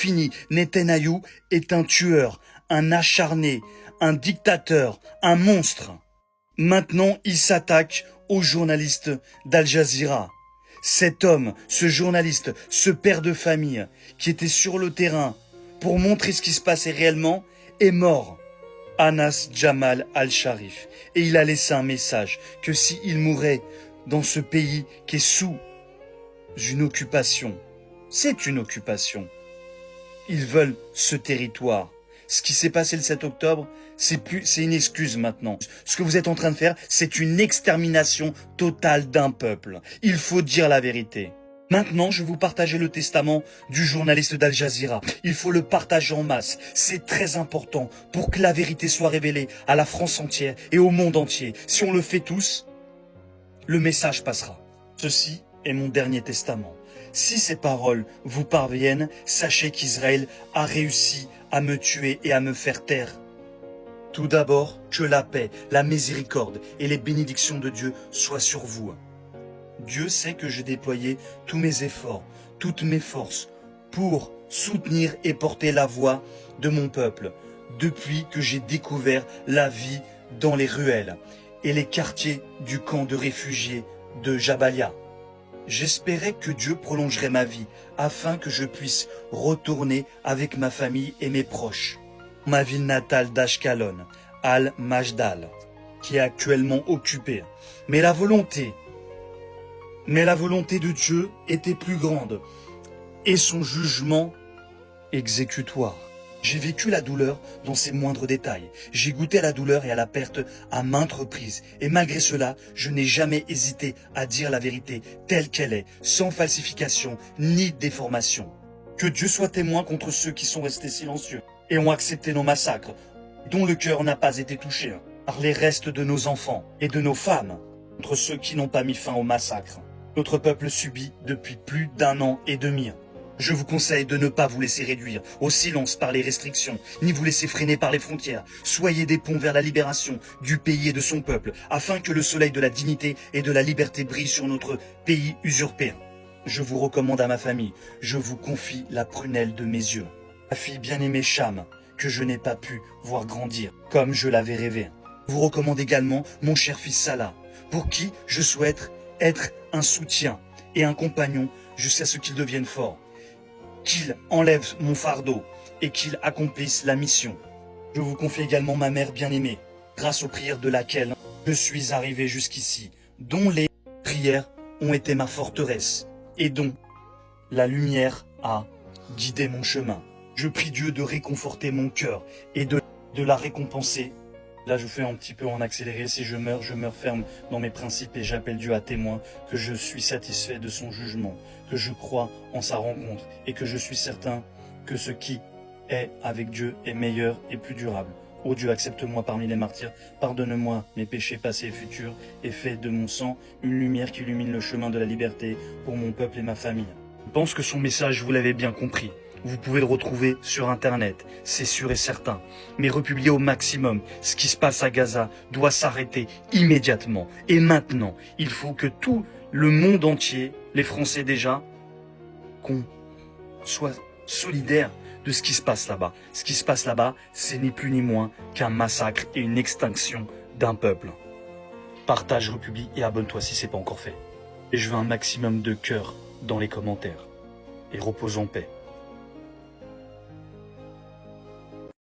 fini. Netanyahou est un tueur, un acharné, un dictateur, un monstre. Maintenant, il s'attaque aux journalistes d'Al Jazeera. Cet homme, ce journaliste, ce père de famille, qui était sur le terrain pour montrer ce qui se passait réellement, est mort. Anas Jamal al-Sharif. Et il a laissé un message que s'il mourait dans ce pays qui est sous une occupation, c'est une occupation. Ils veulent ce territoire. Ce qui s'est passé le 7 octobre, c'est une excuse maintenant. Ce que vous êtes en train de faire, c'est une extermination totale d'un peuple. Il faut dire la vérité. Maintenant, je vais vous partager le testament du journaliste d'Al Jazeera. Il faut le partager en masse. C'est très important pour que la vérité soit révélée à la France entière et au monde entier. Si on le fait tous, le message passera. Ceci est mon dernier testament. Si ces paroles vous parviennent, sachez qu'Israël a réussi à me tuer et à me faire taire. Tout d'abord, que la paix, la miséricorde et les bénédictions de Dieu soient sur vous. Dieu sait que j'ai déployé tous mes efforts, toutes mes forces pour soutenir et porter la voix de mon peuple depuis que j'ai découvert la vie dans les ruelles et les quartiers du camp de réfugiés de Jabalia. J'espérais que Dieu prolongerait ma vie afin que je puisse retourner avec ma famille et mes proches. Ma ville natale d'Ashkelon, Al-Majdal, qui est actuellement occupée. Mais la volonté de Dieu était plus grande et son jugement exécutoire. J'ai vécu la douleur dans ses moindres détails. J'ai goûté à la douleur et à la perte à maintes reprises. Et malgré cela, je n'ai jamais hésité à dire la vérité telle qu'elle est, sans falsification ni déformation. Que Dieu soit témoin contre ceux qui sont restés silencieux et ont accepté nos massacres, dont le cœur n'a pas été touché par les restes de nos enfants et de nos femmes, contre ceux qui n'ont pas mis fin au massacre. Notre peuple subit depuis plus d'1 an et demi. Je vous conseille de ne pas vous laisser réduire au silence par les restrictions, ni vous laisser freiner par les frontières. Soyez des ponts vers la libération du pays et de son peuple, afin que le soleil de la dignité et de la liberté brille sur notre pays usurpé. Je vous recommande à ma famille, je vous confie la prunelle de mes yeux. Ma fille bien-aimée Cham, que je n'ai pas pu voir grandir, comme je l'avais rêvé. Je vous recommande également mon cher fils Salah, pour qui je souhaite être un soutien et un compagnon jusqu'à ce qu'il devienne fort. Qu'il enlève mon fardeau et qu'il accomplisse la mission. Je vous confie également ma mère bien-aimée, grâce aux prières de laquelle je suis arrivé jusqu'ici, dont les prières ont été ma forteresse et dont la lumière a guidé mon chemin. Je prie Dieu de réconforter mon cœur et de la récompenser. Là, je fais un petit peu en accéléré. Si je meurs ferme dans mes principes et j'appelle Dieu à témoin que je suis satisfait de son jugement, que je crois en sa rencontre et que je suis certain que ce qui est avec Dieu est meilleur et plus durable. Ô Dieu, accepte-moi parmi les martyrs, pardonne-moi mes péchés passés et futurs et fais de mon sang une lumière qui illumine le chemin de la liberté pour mon peuple et ma famille. Je pense que son message, vous l'avez bien compris. Vous pouvez le retrouver sur Internet, c'est sûr et certain. Mais republier au maximum ce qui se passe à Gaza doit s'arrêter immédiatement. Et maintenant, il faut que tout le monde entier, les Français déjà, qu'on soit solidaires de ce qui se passe là-bas. Ce qui se passe là-bas, c'est ni plus ni moins qu'un massacre et une extinction d'un peuple. Partage, republie et abonne-toi si ce n'est pas encore fait. Et je veux un maximum de cœur dans les commentaires. Et repose en paix.